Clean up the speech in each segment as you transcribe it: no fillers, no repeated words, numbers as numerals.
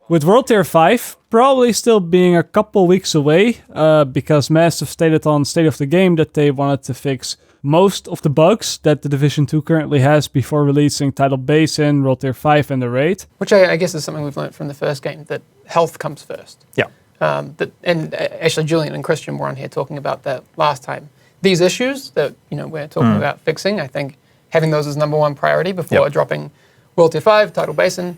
With World Tier 5 probably still being a couple weeks away, because Massive stated on State of the Game that they wanted to fix most of the bugs that the Division 2 currently has before releasing Tidal Basin, World Tier 5, and the Raid. Which I guess is something we've learned from the first game, that health comes first. Yeah. Actually, Julian and Christian were on here talking about that last time. These issues that we're talking about fixing, I think having those as number one priority before dropping World Tier 5, Tidal Basin,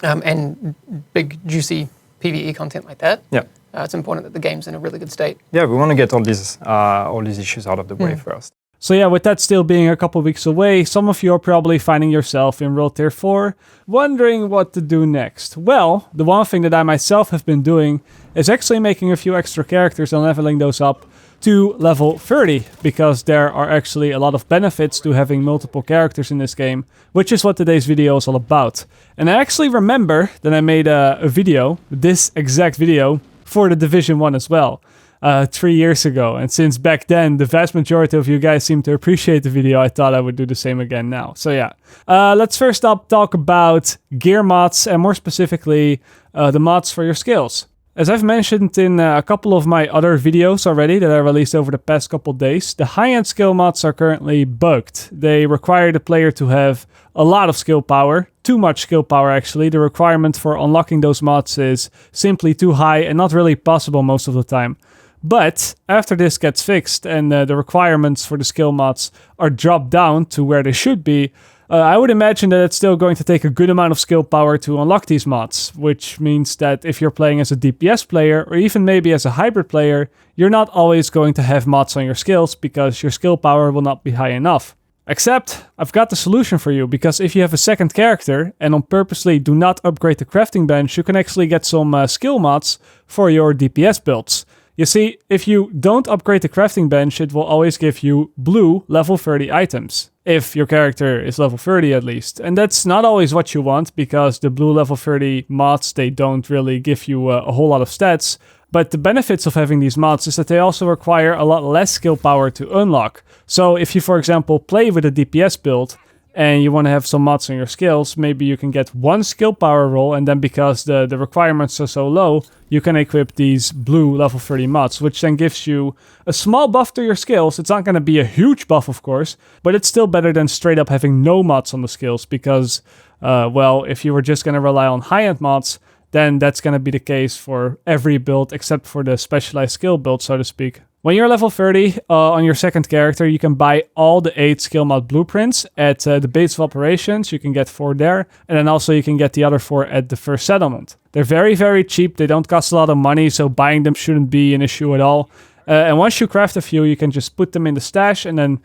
and big, juicy PvE content like that. Yeah. It's important that the game's in a really good state. Yeah, we want to get all these issues out of the way first. So yeah, with that still being a couple weeks away, some of you are probably finding yourself in World Tier 4, wondering what to do next. Well, the one thing that I myself have been doing is actually making a few extra characters and leveling those up to level 30, because there are actually a lot of benefits to having multiple characters in this game, which is what today's video is all about. And I actually remember that I made a video, this exact video, for the Division 1 as well, 3 years ago. And since back then, the vast majority of you guys seem to appreciate the video, I thought I would do the same again now. So yeah, let's first up talk about gear mods, and more specifically, the mods for your skills. As I've mentioned in a couple of my other videos already that I released over the past couple days, the high-end skill mods are currently bugged. They require the player to have a lot of skill power, too much skill power actually. The requirement for unlocking those mods is simply too high and not really possible most of the time. But after this gets fixed and the requirements for the skill mods are dropped down to where they should be, I would imagine that it's still going to take a good amount of skill power to unlock these mods, which means that if you're playing as a DPS player, or even maybe as a hybrid player, you're not always going to have mods on your skills because your skill power will not be high enough. Except, I've got the solution for you, because if you have a second character and on purposely do not upgrade the crafting bench, you can actually get some skill mods for your DPS builds. You see, if you don't upgrade the crafting bench, it will always give you blue level 30 items. If your character is level 30 at least. And that's not always what you want, because the blue level 30 mods, they don't really give you a whole lot of stats. But the benefits of having these mods is that they also require a lot less skill power to unlock. So if you, for example, play with a DPS build, and you want to have some mods on your skills, maybe you can get one skill power roll, and then because the requirements are so low, you can equip these blue level 30 mods, which then gives you a small buff to your skills. It's not going to be a huge buff, of course, but it's still better than straight up having no mods on the skills, because, well, if you were just going to rely on high-end mods, then that's going to be the case for every build except for the specialized skill build, so to speak. When you're level 30 on your second character, you can buy all the 8 skill mod blueprints at the base of operations. You can get 4 there, and then also you can get the other 4 at the first settlement. They're very, very cheap. They don't cost a lot of money, so buying them shouldn't be an issue at all. And once you craft a few, you can just put them in the stash and then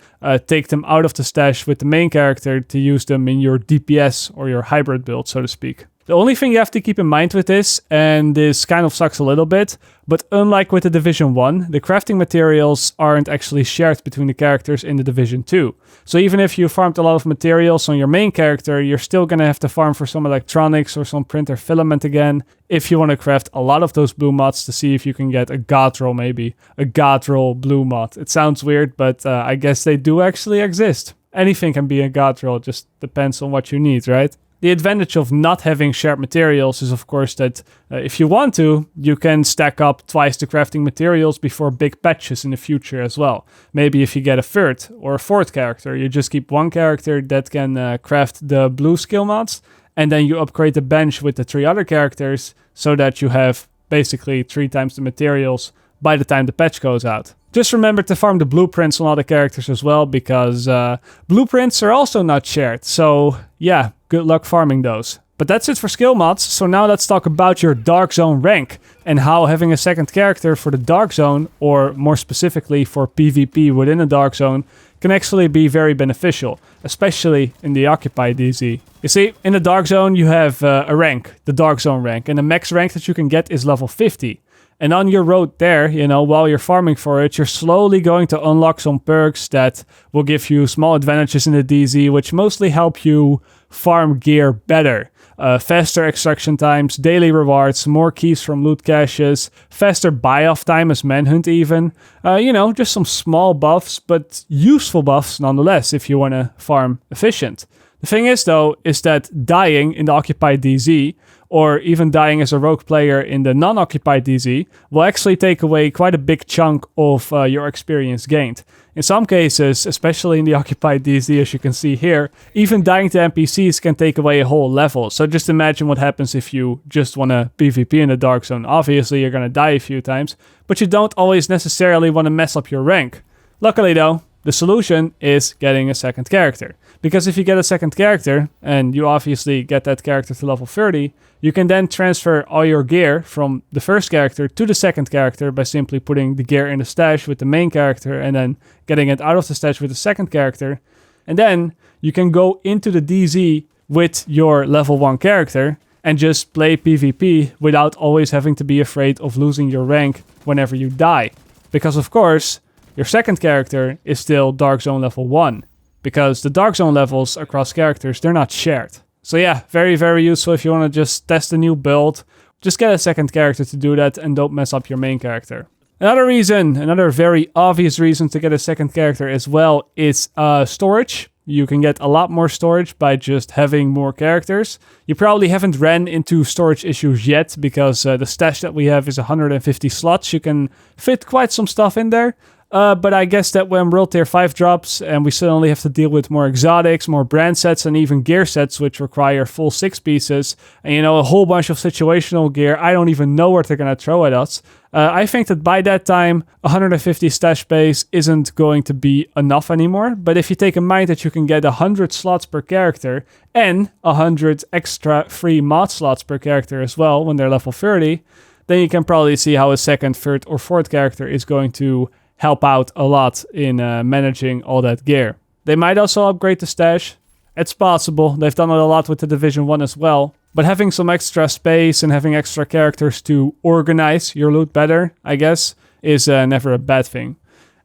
take them out of the stash with the main character to use them in your DPS or your hybrid build, so to speak. The only thing you have to keep in mind with this, and this kind of sucks a little bit, but unlike with the Division 1, the crafting materials aren't actually shared between the characters in the Division 2. So even if you farmed a lot of materials on your main character, you're still going to have to farm for some electronics or some printer filament again, if you want to craft a lot of those blue mods to see if you can get a god roll maybe. A god roll blue mod. It sounds weird, but I guess they do actually exist. Anything can be a god roll, just depends on what you need, right? The advantage of not having shared materials is, of course, that if you want to, you can stack up twice the crafting materials before big patches in the future as well. Maybe if you get a third or a fourth character, you just keep one character that can craft the blue skill mods, and then you upgrade the bench with the 3 other characters so that you have basically 3 times the materials by the time the patch goes out. Just remember to farm the blueprints on all the characters as well, because blueprints are also not shared. So yeah, good luck farming those. But that's it for skill mods, so now let's talk about your Dark Zone rank and how having a second character for the Dark Zone, or more specifically for PvP within a Dark Zone, can actually be very beneficial, especially in the Occupy DZ. You see, in the Dark Zone you have a rank, the Dark Zone rank, and the max rank that you can get is level 50. And on your road there, while you're farming for it, you're slowly going to unlock some perks that will give you small advantages in the DZ, which mostly help you farm gear better. Faster extraction times, daily rewards, more keys from loot caches, faster buy-off time as Manhunt even. Just some small buffs, but useful buffs nonetheless if you want to farm efficient. The thing is, though, is that dying in the Occupy DZ, or even dying as a rogue player in the non-occupied DZ will actually take away quite a big chunk of your experience gained. In some cases, especially in the occupied DZ, as you can see here, even dying to NPCs can take away a whole level. So just imagine what happens if you just want to PvP in the Dark Zone. Obviously, you're going to die a few times, but you don't always necessarily want to mess up your rank. Luckily though, the solution is getting a second character. Because if you get a second character, and you obviously get that character to level 30, you can then transfer all your gear from the first character to the second character by simply putting the gear in the stash with the main character and then getting it out of the stash with the second character. And then you can go into the DZ with your level 1 character and just play PvP without always having to be afraid of losing your rank whenever you die. Because of course, your second character is still Dark Zone level 1. Because the Dark Zone levels across characters, they're not shared. So yeah, very, very useful if you want to just test a new build. Just get a second character to do that and don't mess up your main character. Another very obvious reason to get a second character as well is storage. You can get a lot more storage by just having more characters. You probably haven't ran into storage issues yet because the stash that we have is 150 slots. You can fit quite some stuff in there. But I guess that when World Tier 5 drops and we suddenly have to deal with more exotics, more brand sets, and even gear sets which require full 6 pieces, and a whole bunch of situational gear, I don't even know what they're going to throw at us. I think that by that time, 150 stash space isn't going to be enough anymore. But if you take in mind that you can get 100 slots per character and 100 extra free mod slots per character as well when they're level 30, then you can probably see how a second, third, or fourth character is going to help out a lot in managing all that gear. They might also upgrade the stash. It's possible. They've done it a lot with the Division 1 as well. But having some extra space and having extra characters to organize your loot better, I guess, is never a bad thing.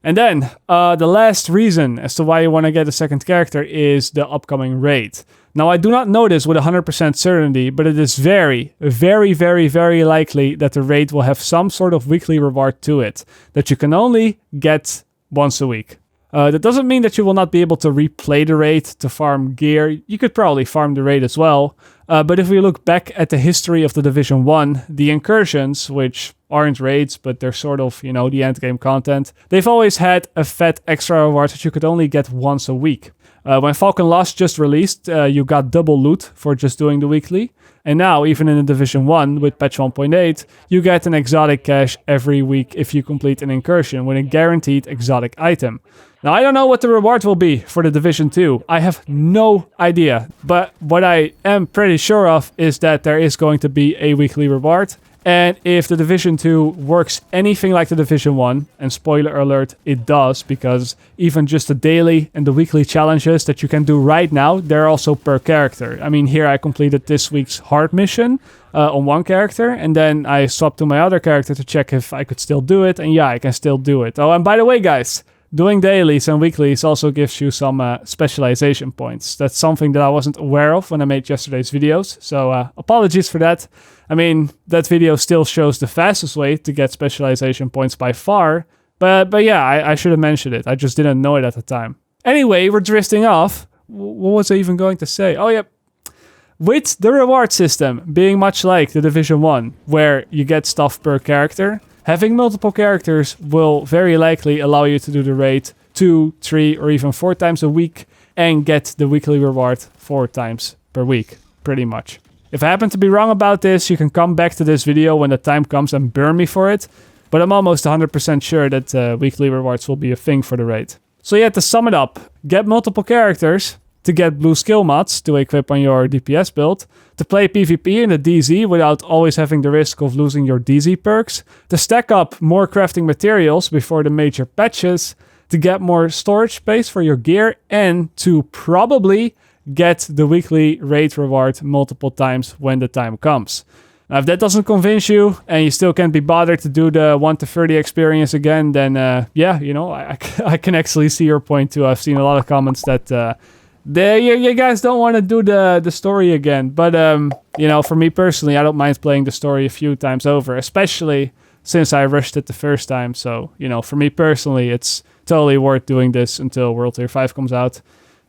And then, the last reason as to why you want to get a second character is the upcoming raid. Now, I do not know this with 100% certainty, but it is very, very, very, very likely that the raid will have some sort of weekly reward to it that you can only get once a week. That doesn't mean that you will not be able to replay the raid to farm gear. You could probably farm the raid as well. But if we look back at the history of the Division 1, the incursions, which aren't raids, but they're sort of, the endgame content, they've always had a fat extra reward that you could only get once a week. When Falcon Lost just released, you got double loot for just doing the weekly. And now, even in the Division 1 with patch 1.8, you get an exotic cache every week if you complete an incursion with a guaranteed exotic item. Now, I don't know what the reward will be for the Division 2. I have no idea. But what I am pretty sure of is that there is going to be a weekly reward. And if the Division 2 works anything like the Division 1, and spoiler alert, it does, because even just the daily and the weekly challenges that you can do right now, they're also per character. I mean, here I completed this week's hard mission on one character, and then I swapped to my other character to check if I could still do it, and yeah, I can still do it. Oh, and by the way, guys, doing dailies and weeklies also gives you some specialization points. That's something that I wasn't aware of when I made yesterday's videos, so apologies for that. I mean, that video still shows the fastest way to get specialization points by far, but yeah, I should have mentioned it. I just didn't know it at the time. Anyway, we're drifting off. What was I even going to say? Oh, yep. With the reward system being much like the Division 1, where you get stuff per character, having multiple characters will very likely allow you to do the raid 2, 3, or even 4 times a week and get the weekly reward 4 times per week, pretty much. If I happen to be wrong about this, you can come back to this video when the time comes and burn me for it, but I'm almost 100% sure that weekly rewards will be a thing for the raid. So yeah, to sum it up, get multiple characters to get blue skill mods to equip on your DPS build, to play PvP in the DZ without always having the risk of losing your DZ perks, to stack up more crafting materials before the major patches, to get more storage space for your gear, and to probably get the weekly raid reward multiple times when the time comes. Now, if that doesn't convince you and you still can't be bothered to do the 1 to 30 experience again, then yeah, I can actually see your point too. I've seen a lot of comments that you guys don't want to do the story again. But for me personally, I don't mind playing the story a few times over, especially since I rushed it the first time. So, for me personally, it's totally worth doing this until World Tier 5 comes out.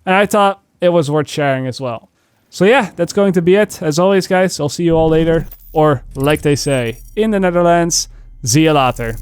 And I thought it was worth sharing as well. So yeah, that's going to be it. As always, guys, I'll see you all later. Or, like they say, in the Netherlands, zie je later.